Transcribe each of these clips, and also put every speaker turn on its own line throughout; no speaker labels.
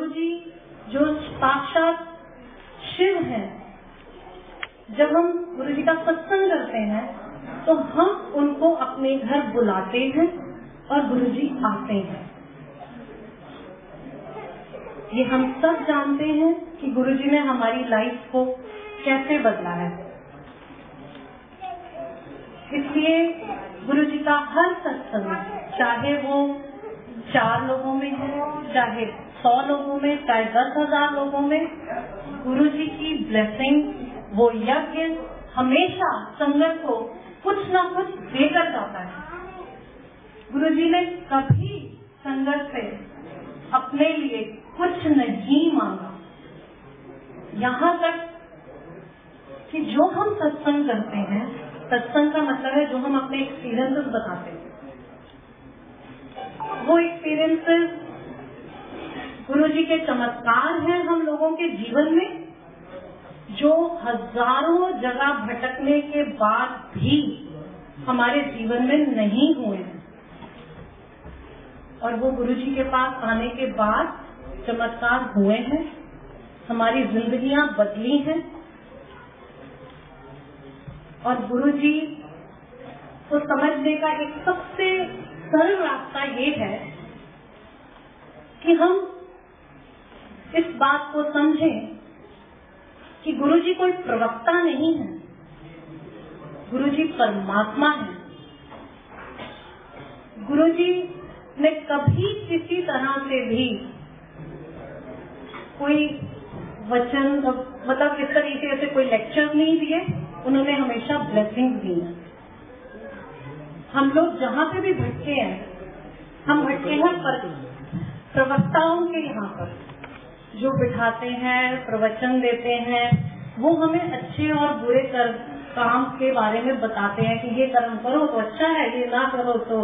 गुरुजी जो साक्षात शिव हैं, जब हम गुरुजी का सत्संग करते हैं तो हम उनको अपने घर बुलाते हैं और गुरुजी आते हैं। ये हम सब जानते हैं कि गुरुजी ने हमारी लाइफ को कैसे बदला है। इसलिए गुरुजी का हर सत्संग, चाहे वो 4 लोगों में हो, चाहे 100 लोगों में, चाहे 10,000 लोगों में, गुरुजी की ब्लेसिंग, वो यज्ञ हमेशा संगत को कुछ ना कुछ देकर जाता है। गुरुजी ने कभी संगत से अपने लिए कुछ नहीं मांगा। यहाँ तक कि जो हम सत्संग करते हैं, सत्संग का मतलब है जो हम अपने एक्सपीरियंसेस बताते हैं, वो एक्सपीरियंसेस गुरुजी के चमत्कार हैं हम लोगों के जीवन में, जो हजारों जगह भटकने के बाद भी हमारे जीवन में नहीं हुए हैं। और वो गुरुजी के पास आने के बाद चमत्कार हुए हैं, हमारी जिंदगियां बदली हैं। और गुरुजी को समझने का एक सबसे सरल रास्ता ये है कि हम इस बात को समझें कि गुरुजी कोई प्रवक्ता नहीं है, गुरुजी परमात्मा है। गुरुजी ने कभी किसी तरह से भी कोई वचन, मतलब इस तरीके से कोई लेक्चर नहीं दिए, उन्होंने हमेशा ब्लेसिंग दी है। हम लोग जहाँ पे भी भटके हैं, हम भटके हैं प्रवक्ताओं के यहाँ पर, जो बिठाते हैं, प्रवचन देते हैं, वो हमें अच्छे और बुरे काम के बारे में बताते हैं कि ये कर्म करो तो अच्छा है, ये ना करो तो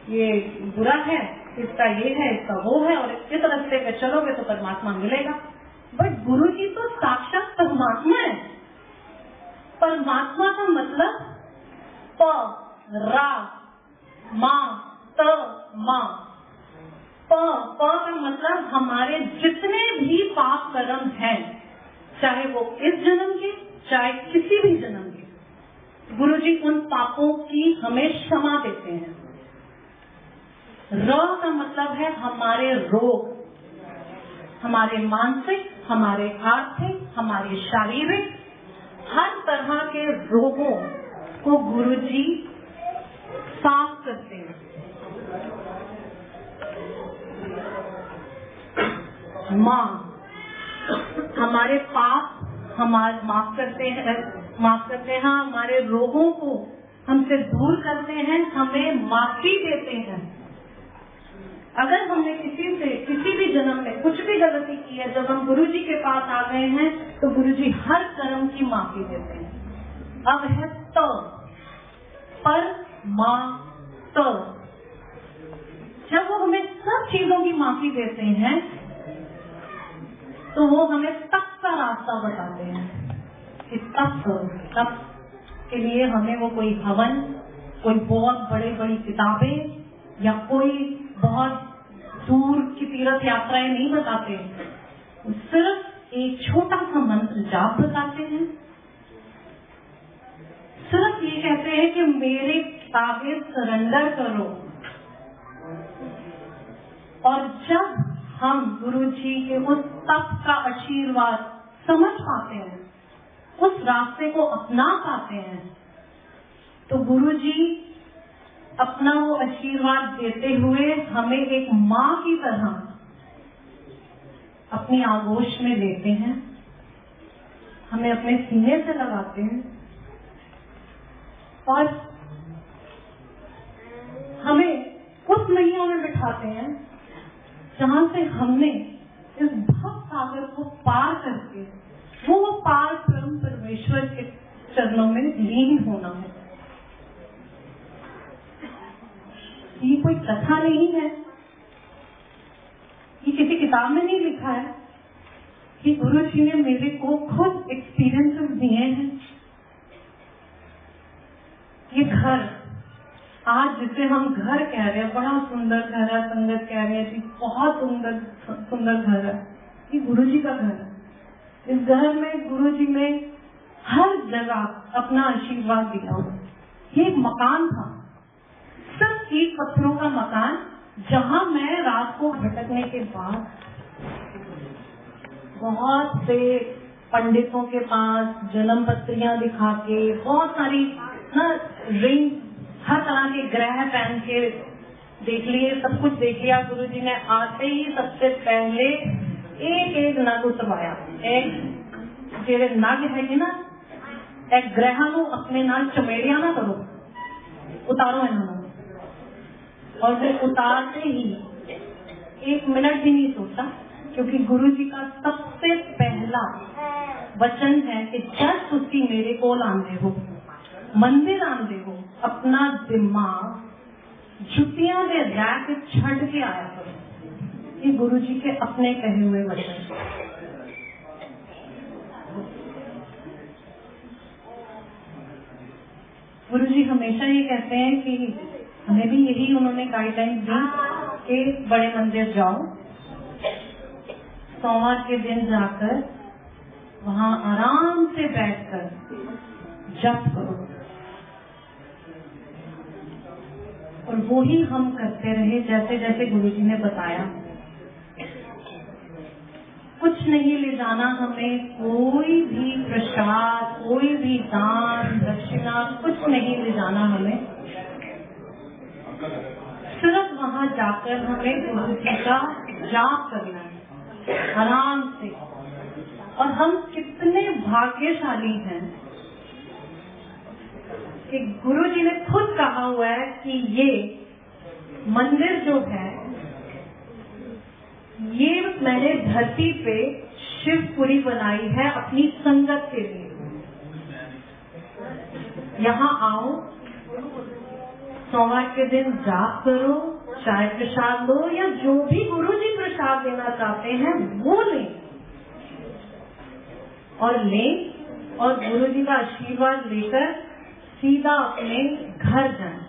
ये बुरा है, इसका ये है, इसका वो है, और इस रास्ते पे चलोगे तो परमात्मा मिलेगा। बट गुरुजी तो साक्षात परमात्मा है। परमात्मा का मतलब प रा मा त मा। प का मतलब हमारे जितने भी पाप कर्म हैं, चाहे वो इस जन्म के, चाहे किसी भी जन्म के, गुरुजी उन पापों की हमें क्षमा देते हैं। र का मतलब है हमारे रोग, हमारे मानसिक, हमारे आर्थिक, हमारे शारीरिक, हर तरह के रोगों को गुरुजी साफ करते हैं। माँ हमारे पाप माफ करते हैं, हमारे रोगों को हमसे दूर करते हैं, हमें माफी देते हैं। अगर हमने किसी भी जन्म में कुछ भी गलती की है, जब हम गुरुजी के पास आ गए हैं तो गुरुजी हर कर्म की माफी देते हैं। अब है तो पर माँ तो, जब वो हमें सब चीजों की माफी देते हैं तो वो हमें तप का रास्ता बताते हैं कि तप के लिए हमें वो कोई हवन, कोई बहुत बड़ी किताबें या कोई बहुत दूर की तीर्थ यात्राएं नहीं बताते, सिर्फ एक छोटा सा मंत्र जाप बताते हैं। सिर्फ ये कहते हैं कि मेरे आगे सरेंडर करो। और जब हम गुरुजी के उस तप का आशीर्वाद समझ पाते हैं, उस रास्ते को अपना पाते हैं, तो गुरुजी अपना वो आशीर्वाद देते हुए हमें एक माँ की तरह अपनी आगोश में लेते हैं, हमें अपने सीने से लगाते हैं और हमें उस मैया में बिठाते हैं जहाँ से हमने इस भव सागर को पार करके वो पार परम परमेश्वर के चरणों में लीन होना है। ये कोई कथा नहीं है, ये किसी किताब में नहीं लिखा है, कि गुरु जी ने मेरे को खुद एक्सपीरियंसेस दिए हैं। ये घर आज जिसे हम घर कह रहे हैं, बड़ा सुंदर घर है, संगत कह रहे हैं जी बहुत सुंदर घर है, कि गुरुजी का घर है। इस घर में गुरुजी ने हर जगह अपना आशीर्वाद दिया हुआ। ये एक मकान था, सिर्फ ईंट पत्थरों का मकान, जहाँ मैं रात को भटकने के बाद बहुत से पंडितों के पास जन्म पत्रियां दिखा के, बहुत सारी ना रिंग, हर तरह के ग्रह पहन के देख लिए, सब कुछ देख लिया। गुरुजी ने आते ही सबसे पहले एक एक नग उतरवाया। एक जेरे नग है ना, एक ग्रह नु अपने नाल चमेड़िया ना करो, उतारो इन्होंने। और वो उतारते ही 1 मिनट भी नहीं सोचा, क्योंकि गुरुजी का सबसे पहला वचन है कि जब तुसी मेरे कोल आंदे हो, मंदिर आंदे हो, अपना दिमाग जुतियां दे रैक छड़ के आया करो। ये गुरुजी के अपने कहे हुए वचन। गुरुजी हमेशा ये कहते हैं कि हमें भी यही उन्होंने गाइडलाइन दी कि बड़े मंदिर जाओ, सोमवार के दिन जाकर वहाँ आराम से बैठकर जप करो। और वो ही हम करते रहे, जैसे जैसे गुरुजी ने बताया। कुछ नहीं ले जाना हमें, कोई भी प्रसाद, कोई भी दान दक्षिणा, कुछ नहीं ले जाना हमें। सिर्फ वहाँ जाकर हमें गुरुजी का जाप करना है आराम से। और हम कितने भाग्यशाली हैं कि गुरुजी ने खुद कहा हुआ है कि ये मंदिर जो है, ये मैंने धरती पे शिवपुरी बनाई है अपनी संगत के लिए। यहाँ आओ, सोमवार के दिन जाप करो, चाय प्रसाद लो, या जो भी गुरुजी प्रसाद देना चाहते हैं वो लें, और लें और गुरुजी का आशीर्वाद लेकर सीधा अपने घर जाएं।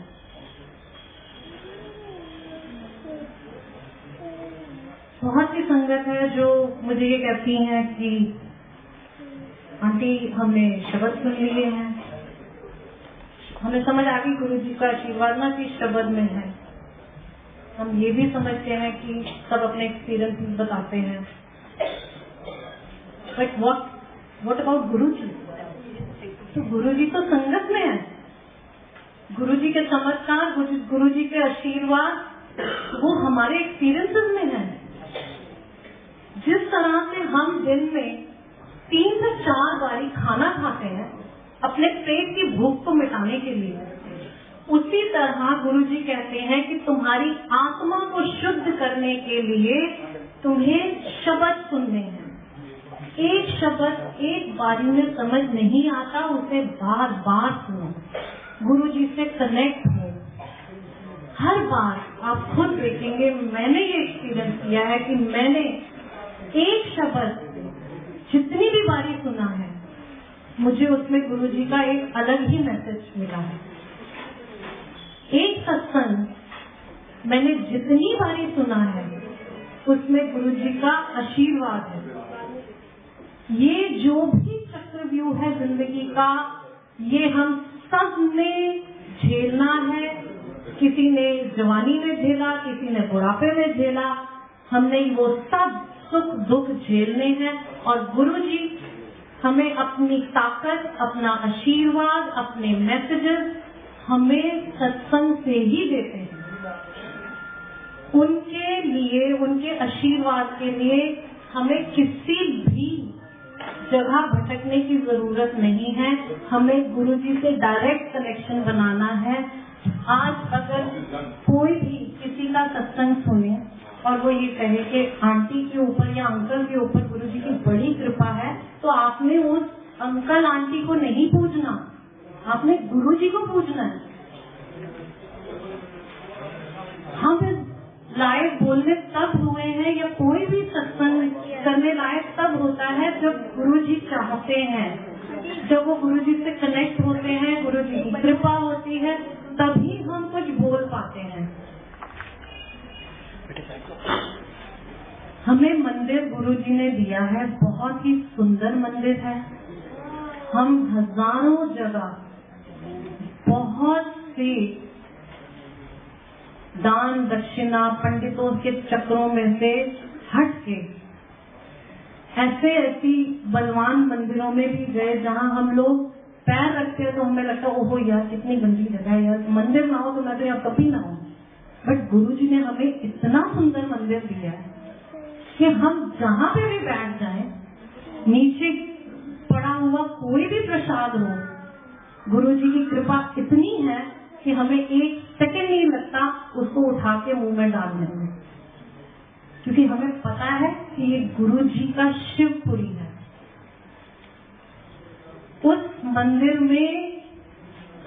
बहुत सी संगत है जो मुझे ये कहती हैं कि आंटी हमने शब्द सुन लिए हैं, हमें समझ आ गई गुरुजी का आशीर्वाद ना कि शब्द में है। हम ये भी समझते हैं कि सब अपने एक्सपीरियंस बताते हैं, बट व्हाट अबाउट गुरुजी? तो गुरुजी तो संगत में है। गुरुजी के चमत्कार, गुरुजी के आशीर्वाद वो हमारे एक्सपीरियंसेस में है। जिस तरह से हम दिन में 3 से 4 बारी खाना खाते हैं अपने पेट की भूख को मिटाने के लिए, उसी तरह गुरुजी कहते हैं कि तुम्हारी आत्मा को शुद्ध करने के लिए तुम्हें शब्द सुनने हैं। एक शब्द एक बारी में समझ नहीं आता, उसे बार बार सुनो, गुरुजी से कनेक्ट हो। हर बार आप खुद देखेंगे, मैंने ये एक्सपीरियंस किया है कि मैंने एक शब्द जितनी भी बारी सुना है, मुझे उसमें गुरुजी का एक अलग ही मैसेज मिला है। एक सत्संग मैंने जितनी बारी सुना है, उसमें गुरुजी का आशीर्वाद है। ये जो भी चक्रव्यूह है जिंदगी का, ये हम सब ने झेलना है। किसी ने जवानी में झेला, किसी ने बुढ़ापे में झेला, हमने वो सब सुख दुख झेलने हैं। और गुरुजी हमें अपनी ताकत, अपना आशीर्वाद, अपने मैसेजेस हमें सत्संग से ही देते हैं। उनके लिए, उनके आशीर्वाद के लिए हमें किसी भी जगह भटकने की जरूरत नहीं है। हमें गुरुजी से डायरेक्ट कनेक्शन बनाना है। आज अगर कोई भी किसी का सत्संग सुने और वो ये कहे कि आंटी के ऊपर या अंकल के ऊपर गुरुजी की बड़ी कृपा है, तो आपने उस अंकल आंटी को नहीं पूजना, आपने गुरुजी को पूजना है। हम लायक बोलने तब हुए हैं, या कोई भी सत्संग करने लायक तब होता है जब गुरुजी चाहते हैं, जब वो गुरुजी से कनेक्ट होते हैं, गुरुजी की कृपा होती है, तभी हम कुछ बोल पाते हैं। हमें मंदिर गुरुजी ने दिया है, बहुत ही सुंदर मंदिर है। हम हजारों जगह बहुत सी दान दक्षिणा पंडितों के चक्रों में से हट के ऐसी बलवान मंदिरों में भी गए जहां हम लोग पैर रखते हैं तो हमें लगता है ओहो यार कितनी गंदी जगह है यार, मंदिर ना हो तो मैं तो यहाँ कभी ना हूँ। बट गुरुजी ने हमें इतना सुंदर मंदिर दिया है कि हम जहाँ पे भी बैठ जाएं, नीचे पड़ा हुआ कोई भी प्रसाद हो, गुरुजी की कृपा इतनी है कि हमें एक सेकंड नहीं लगता उसको उठा के मुंह में डालने में, क्योंकि हमें पता है कि ये गुरुजी का शिवपुरी है। उस मंदिर में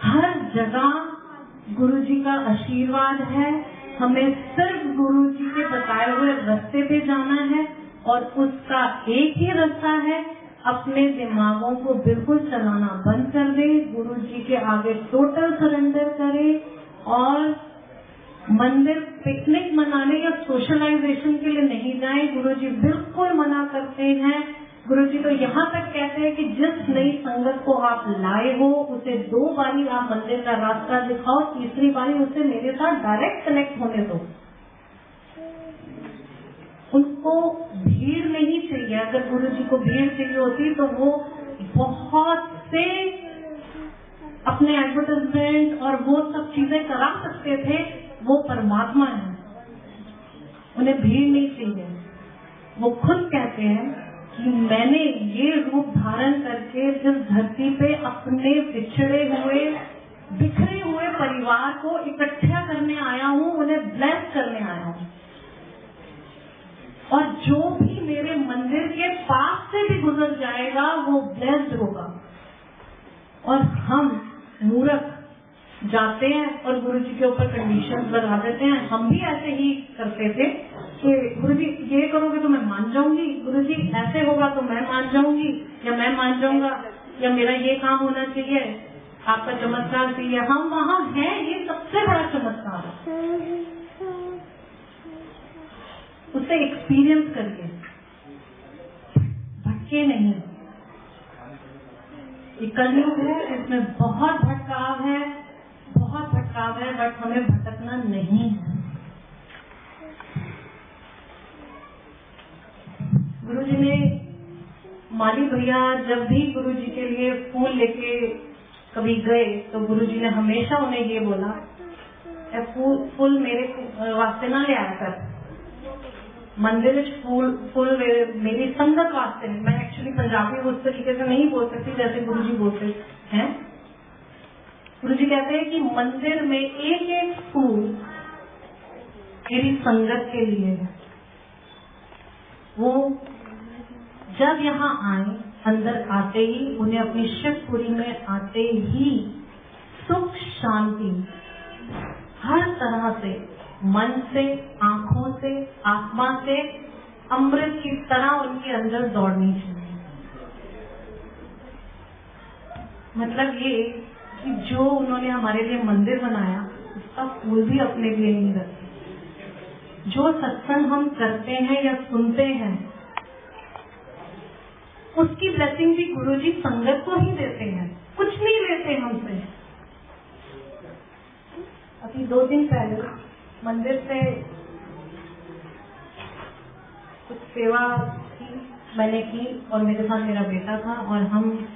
हर जगह गुरुजी का आशीर्वाद है। हमें सिर्फ गुरुजी के बताए हुए रास्ते पे जाना है और उसका एक ही रास्ता है, अपने दिमागों को बिल्कुल चलाना बंद कर दे, गुरुजी के आगे टोटल सरेंडर करे और मंदिर पिकनिक मनाने या सोशलाइजेशन के लिए नहीं जाए। गुरुजी बिल्कुल मना करते हैं। गुरुजी तो यहाँ तक कहते हैं कि जिस नई संगत को आप लाए हो उसे 2 बारी आप मंदिर का रास्ता दिखाओ, तीसरी बारी उसे मेरे साथ डायरेक्ट कनेक्ट होने दो। उनको भीड़ नहीं चाहिए। अगर गुरुजी को भीड़ चाहिए होती तो वो बहुत से अपने एडवर्टाइजमेंट और वो सब चीजें करा सकते थे। वो परमात्मा है, उन्हें भीड़ नहीं चाहिए। वो खुद कहते हैं कि मैंने ये रूप धारण करके जिस धरती पे अपने बिछड़े हुए बिखरे हुए परिवार को इकट्ठा करने आया हूँ, उन्हें ब्लेस करने आया हूँ, और जो भी मेरे मंदिर के पास से भी गुजर जाएगा वो ब्लेस्ड होगा। और हम मूर्ख जाते हैं और गुरुजी के ऊपर कंडीशंस लगा देते हैं। हम भी ऐसे ही करते थे कि गुरुजी ये करोगे तो मैं मान जाऊंगी, गुरुजी ऐसे होगा तो मैं मान जाऊंगी, या मैं मान जाऊंगा, या मेरा ये काम होना चाहिए, आपका चमत्कार चाहिए। हम वहाँ हैं, ये सबसे बड़ा चमत्कार है। उसे एक्सपीरियंस करके भटके नहीं। ये कलयुग है, इसमें बहुत भटकाव है, बहुत भटकाव है, बट हमें भटकना नहीं है। गुरुजी ने माली भैया जब भी गुरुजी के लिए फूल लेके कभी गए तो गुरुजी ने हमेशा उन्हें ये बोला, फूल मेरे वास्ते ना ले आया कर, मंदिर फूल मेरी संगत वास्ते। मैं एक्चुअली पंजाबी उस तरीके से नहीं बोल सकती जैसे गुरुजी बोलते हैं। गुरुजी कहते हैं कि मंदिर में एक एक फूल मेरी संगत के लिए है। वो जब यहाँ आए, अंदर आते ही उन्हें अपनी शिवपुरी में आते ही सुख शांति हर तरह से, मन से, आंखों से, आत्मा से अमृत की तरह उनके अंदर दौड़नी चाहिए। मतलब ये कि जो उन्होंने हमारे लिए मंदिर बनाया उसका फूल भी अपने लिए नहीं रखते। जो सत्संग हम करते हैं या सुनते हैं उसकी ब्लेसिंग भी गुरुजी संगत को ही देते हैं, कुछ नहीं लेते हमसे। अभी 2 दिन पहले मंदिर से कुछ सेवा की मैंने की और मेरे साथ मेरा बेटा था, और हम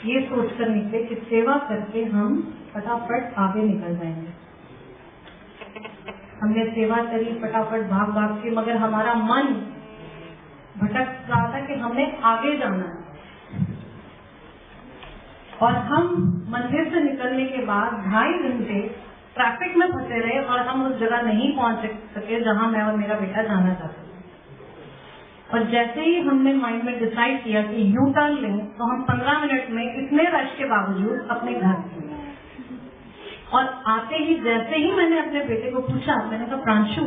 ये सोचकर निकले कि सेवा करके हम फटाफट आगे निकल जाएंगे। हमने सेवा करी फटाफट भाग भाग के, मगर हमारा मन भटक रहा था कि हमें आगे जाना है। और हम मंदिर से निकलने के बाद 2.5 घंटे ट्रैफिक में फंसे रहे और हम उस जगह नहीं पहुंच सके जहां मैं और मेरा बेटा जाना चाहते। और जैसे ही हमने माइंड में डिसाइड किया कि यू टर्न लें, तो हम 15 मिनट में इतने रश के बावजूद अपने घर गए। और आते ही जैसे ही मैंने अपने बेटे को पूछा, मैंने कहा प्रांशु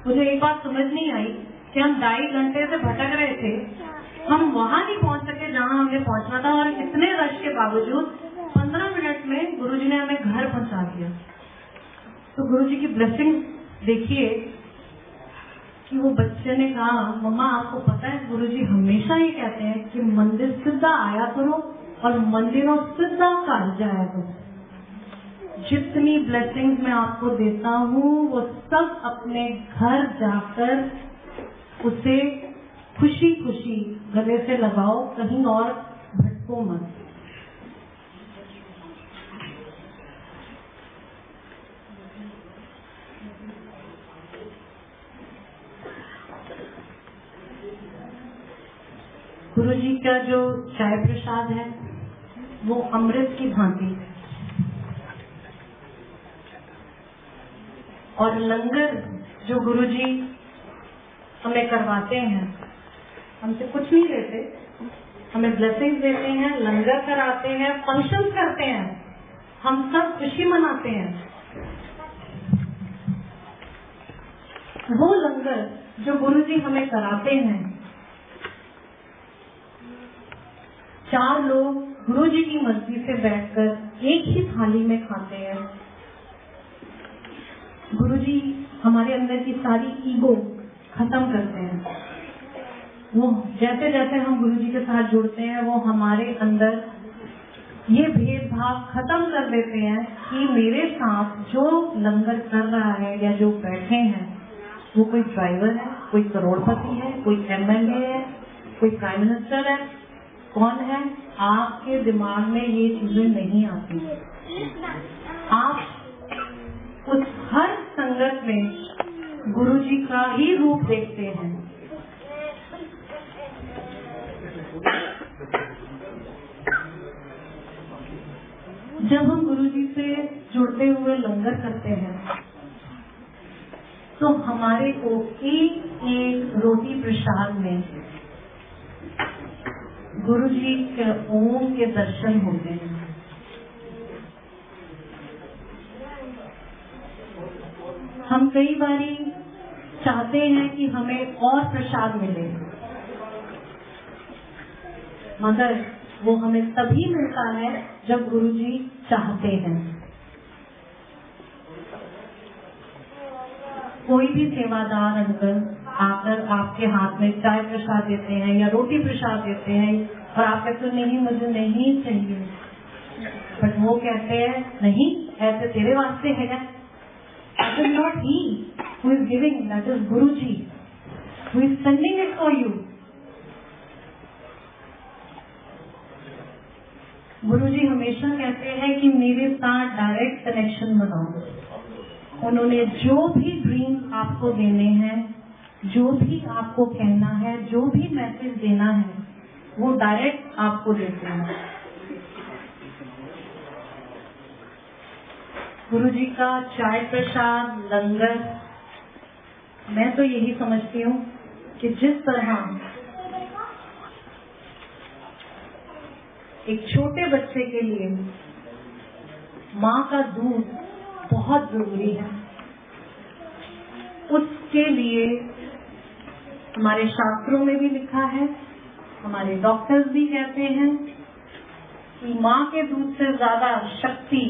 मुझे एक बात समझ नहीं आई कि हम 2.5 घंटे से भटक रहे थे, हम वहां नहीं पहुंच सके जहां हमें पहुंचना था, और इतने रश के बावजूद 15 मिनट में गुरुजी ने हमें घर पहुंचा दिया। तो गुरुजी की ब्लेसिंग देखिए कि वो बच्चे ने कहा, मम्मा आपको पता है गुरुजी हमेशा ये कहते हैं कि मंदिर सीधा आया करो और मंदिरों सीधा कर जाया करो। जितनी ब्लेसिंग्स मैं आपको देता हूँ वो सब अपने घर जाकर उसे खुशी खुशी गले से लगाओ, कहीं और भटको मत। गुरुजी का जो चाय प्रसाद है वो अमृत की भांति है और लंगर जो गुरुजी हमें करवाते हैं, हमसे कुछ नहीं लेते, हमें ब्लेसिंग्स देते हैं, लंगर कराते हैं, फंक्शंस करते हैं, हम सब खुशी मनाते हैं। वो लंगर जो गुरुजी हमें कराते हैं, 4 लोग गुरुजी की मर्जी से बैठकर एक ही थाली में खाते हैं। गुरुजी हमारे अंदर की सारी ईगो खत्म करते हैं। वो जैसे जैसे हम गुरुजी के साथ जुड़ते हैं वो हमारे अंदर ये भेदभाव खत्म कर देते हैं कि मेरे साथ जो लंगर कर रहा है या जो बैठे हैं वो कोई ड्राइवर है, कोई करोड़पति है, कोई एमएलए है, कोई प्राइम मिनिस्टर है, कौन है? आपके दिमाग में ये चीजें नहीं आती। आप उस हर संगत में गुरुजी का ही रूप देखते हैं। जब हम गुरुजी से जुड़ते हुए लंगर करते हैं तो हमारे को एक एक रोटी प्रसाद में गुरुजी के ओम के दर्शन होते हैं। हम कई बारी चाहते हैं कि हमें और प्रसाद मिले, मगर वो हमें तभी मिलता है जब गुरुजी चाहते हैं। कोई भी सेवादार अंकल आकर आपके हाथ में चाय प्रसाद देते हैं या रोटी प्रसाद देते हैं और आप कहते हो नहीं मुझे नहीं चाहिए, बट वो कहते हैं नहीं ऐसे तेरे वास्ते है। That is not he who is giving, that is Guruji who is sending it for you. गुरुजी हमेशा कहते हैं कि मेरे साथ डायरेक्ट कनेक्शन बनाओ। उन्होंने जो भी ड्रीम आपको देने हैं, जो भी आपको कहना है, जो भी मैसेज देना है, वो डायरेक्ट आपको देते हैं। गुरुजी का चाय प्रसाद लंगर, मैं तो यही समझती हूँ कि जिस तरह एक छोटे बच्चे के लिए माँ का दूध बहुत जरूरी है, उसके लिए हमारे शास्त्रों में भी लिखा है, हमारे डॉक्टर्स भी कहते हैं कि माँ के दूध से ज्यादा शक्ति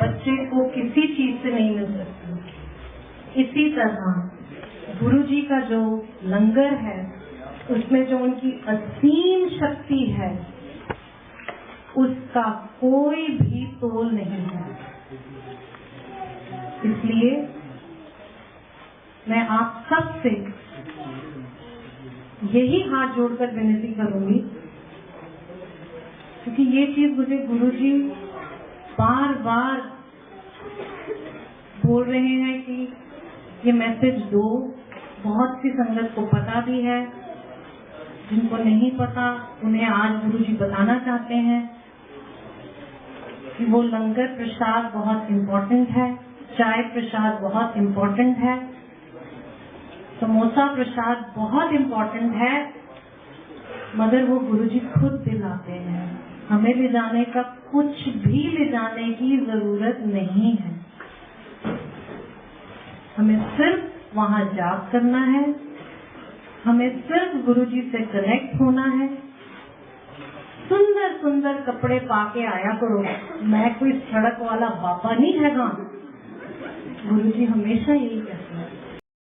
बच्चे को किसी चीज से नहीं मिल सकती। इसी तरह गुरुजी का जो लंगर है उसमें जो उनकी असीम शक्ति है उसका कोई भी तोल नहीं है। इसलिए मैं आप सबसे यही हाथ जोड़कर विनती करूंगी, क्योंकि ये चीज मुझे गुरुजी बार बार बोल रहे हैं कि ये मैसेज दो। बहुत सी संगत को पता भी है, जिनको नहीं पता उन्हें आज गुरुजी बताना चाहते हैं कि वो लंगर प्रसाद बहुत इम्पोर्टेंट है, चाय प्रसाद बहुत इम्पोर्टेंट है, समोसा प्रसाद बहुत इम्पोर्टेंट है, मगर वो गुरुजी खुद दिलाते हैं। हमें ले जाने का कुछ भी ले जाने की जरूरत नहीं है, हमें सिर्फ वहाँ जाप करना है, हमें सिर्फ गुरुजी से कनेक्ट होना है। सुंदर सुंदर कपड़े पाके आया करो, मैं कोई सड़क वाला बाबा नहीं हैगा। गुरुजी हमेशा यही कहते हैं।